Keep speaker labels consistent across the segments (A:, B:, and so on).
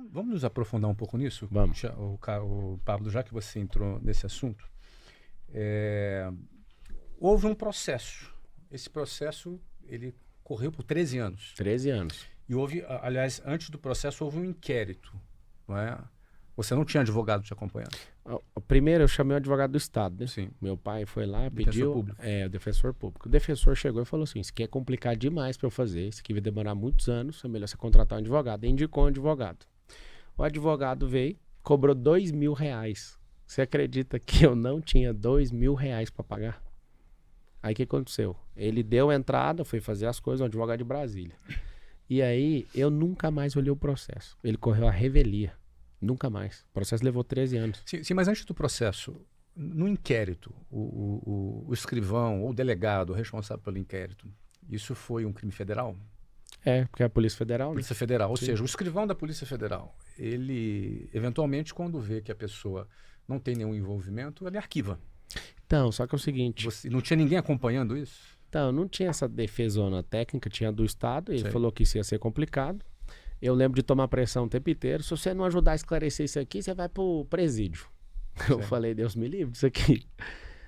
A: Vamos nos aprofundar um pouco nisso?
B: Vamos.
A: O Pablo, já que você entrou nesse assunto, houve um processo. Esse processo, ele correu por 13 anos.
B: 13 anos.
A: E houve, aliás, antes do processo, houve um inquérito, não é? Você não tinha advogado te acompanhando?
B: Primeiro eu chamei o advogado do Estado, né?
A: Sim.
B: Meu pai foi lá,
A: Defensor
B: pediu...
A: público.
B: O defensor público. O defensor chegou e falou assim, isso aqui é complicado demais para eu fazer, isso aqui vai demorar muitos anos, é melhor você contratar um advogado. E indicou um advogado. O advogado veio, cobrou R$2.000. Você acredita que eu não tinha R$2.000 para pagar? Aí o que aconteceu? Ele deu a entrada, foi fazer as coisas, um advogado de Brasília. E aí eu nunca mais olhei o processo. Ele correu a revelia. Nunca mais. O processo levou 13 anos.
A: Sim, mas antes do processo, no inquérito, o escrivão ou o delegado responsável pelo inquérito, isso foi um crime federal?
B: Porque é a Polícia Federal, né?
A: Polícia Federal, ou
B: Sim.
A: seja, o escrivão da Polícia Federal, ele, eventualmente, quando vê que a pessoa não tem nenhum envolvimento, ele arquiva.
B: Então, só que é o seguinte...
A: Não tinha ninguém acompanhando isso?
B: Então, não tinha essa defesona técnica, tinha do Estado, ele
A: Sei.
B: falou que isso ia ser complicado. Eu lembro de tomar pressão o tempo inteiro. Se você não ajudar a esclarecer isso aqui, você vai pro presídio. Eu
A: Sei.
B: falei, Deus me livre disso aqui.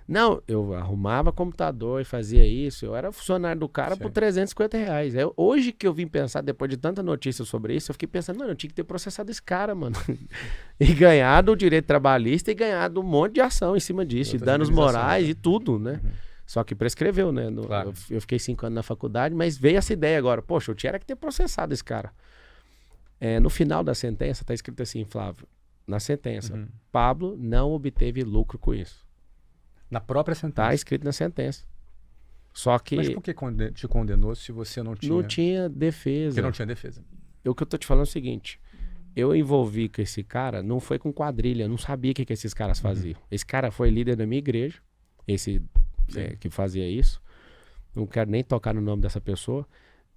B: Não, eu arrumava computador e fazia isso. Eu era funcionário do cara por R$350. Hoje que eu vim pensar, depois de tanta notícia sobre isso, eu fiquei pensando, mano, eu tinha que ter processado esse cara, mano. E ganhado o direito trabalhista e ganhado um monte de ação em cima disso, de danos morais e tudo, né? Só que prescreveu, né?
A: Claro.
B: Eu fiquei 5 anos na faculdade, mas veio essa ideia agora. Poxa, eu tinha que ter processado esse cara. No final da sentença, tá escrito assim, Flávio, na sentença, Pablo não obteve lucro com isso.
A: Na própria sentença?
B: Tá escrito na sentença. Só que...
A: Mas por que te condenou se você não tinha...
B: Não tinha defesa.
A: Porque não tinha defesa.
B: O que eu tô te falando é o seguinte, eu envolvi com esse cara, não foi com quadrilha, eu não sabia o que esses caras faziam. Esse cara foi líder da minha igreja, que fazia isso. Não quero nem tocar no nome dessa pessoa.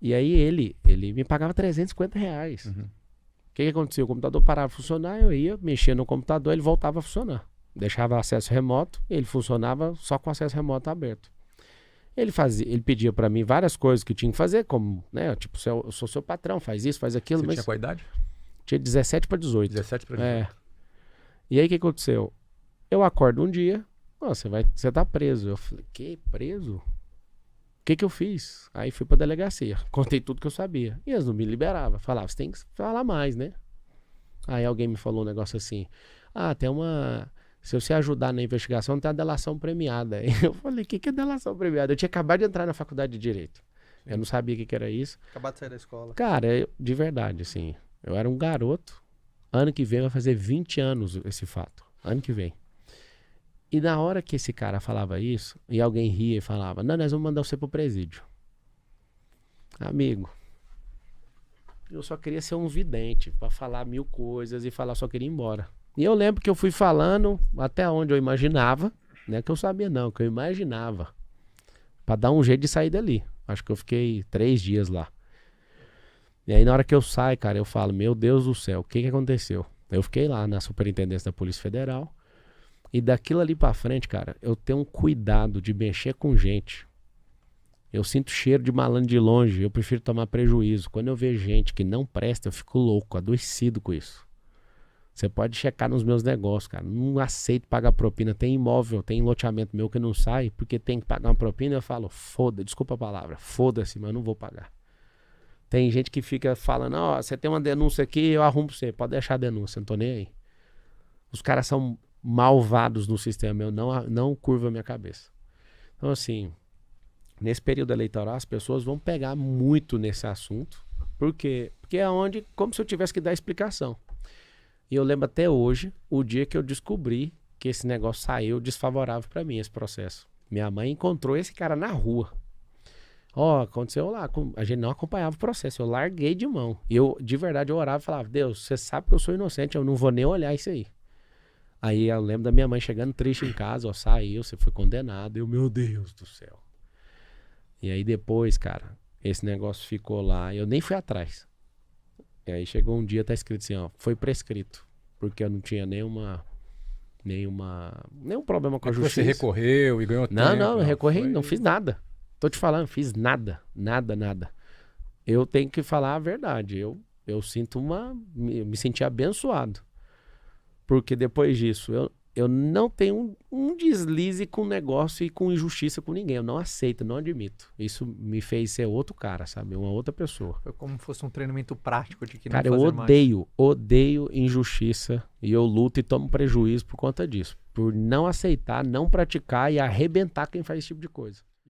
B: E aí ele me pagava R$350. O que aconteceu? O computador parava de funcionar, eu ia, mexia no computador, ele voltava a funcionar. Deixava acesso remoto, ele funcionava só com acesso remoto aberto. Ele pedia pra mim várias coisas que tinha que fazer, como, né, tipo, eu sou seu patrão, faz isso, faz aquilo.
A: Você
B: Mas
A: tinha qual idade?
B: tinha 17 para 18.
A: 17 para 18.
B: E aí o que aconteceu? Eu acordo um dia, você tá preso. Eu falei, que preso? O que eu fiz? Aí fui pra delegacia, contei tudo que eu sabia. E eles não me liberavam. Falavam, você tem que falar mais, né? Aí alguém me falou um negócio assim, tem uma... Se você ajudar na investigação, tem a delação premiada. Aí eu falei, o que é delação premiada? Eu tinha acabado de entrar na faculdade de Direito. Sim. Eu não sabia o que era isso.
C: Acabado de sair da escola.
B: Cara, de verdade, assim, eu era um garoto. Ano que vem vai fazer 20 anos esse fato. Ano que vem. E na hora que esse cara falava isso, e alguém ria e falava, não, nós vamos mandar você pro presídio. Amigo, eu só queria ser um vidente, pra falar 1000 coisas e falar, só queria ir embora. E eu lembro que eu fui falando até onde eu imaginava, não é que eu sabia não, que eu imaginava, pra dar um jeito de sair dali. Acho que eu fiquei 3 dias lá. E aí na hora que eu saio, cara, eu falo, meu Deus do céu, o que aconteceu? Eu fiquei lá na Superintendência da Polícia Federal. E daquilo ali pra frente, cara, eu tenho um cuidado de mexer com gente. Eu sinto cheiro de malandro de longe, eu prefiro tomar prejuízo. Quando eu vejo gente que não presta, eu fico louco, adoecido com isso. Você pode checar nos meus negócios, cara. Não aceito pagar propina. Tem imóvel, tem loteamento meu que não sai, porque tem que pagar uma propina. Eu falo, desculpa a palavra, foda-se, mas eu não vou pagar. Tem gente que fica falando, você tem uma denúncia aqui, eu arrumo pra você. Pode deixar a denúncia, não tô nem aí. Os caras são malvados no sistema, eu não curvo a minha cabeça. Então assim, nesse período eleitoral as pessoas vão pegar muito nesse assunto, porque é onde, como se eu tivesse que dar explicação. E eu lembro até hoje, o dia que eu descobri que esse negócio saiu desfavorável para mim, esse processo. Minha mãe encontrou esse cara na rua. Aconteceu lá, a gente não acompanhava o processo, eu larguei de mão. E eu, de verdade, eu orava e falava, Deus, você sabe que eu sou inocente, eu não vou nem olhar isso aí. Aí eu lembro da minha mãe chegando triste em casa, saiu, você foi condenado. Eu, meu Deus do céu. E aí depois, cara, esse negócio ficou lá, eu nem fui atrás. E aí chegou um dia, tá escrito assim, foi prescrito. Porque eu não tinha nenhum problema com a justiça.
A: Você recorreu e ganhou tempo?
B: Não, eu recorri, não fiz nada. Tô te falando, fiz nada. Eu tenho que falar a verdade. Eu eu sinto me senti abençoado. Porque depois disso, eu não tenho um deslize com negócio e com injustiça com ninguém. Eu não aceito, não admito. Isso me fez ser outro cara, sabe? Uma outra pessoa.
C: Foi como se fosse um treinamento prático de que
B: Cara,
C: não
B: eu
C: fazer mais.
B: odeio injustiça. E eu luto e tomo prejuízo por conta disso. Por não aceitar, não praticar e arrebentar quem faz esse tipo de coisa.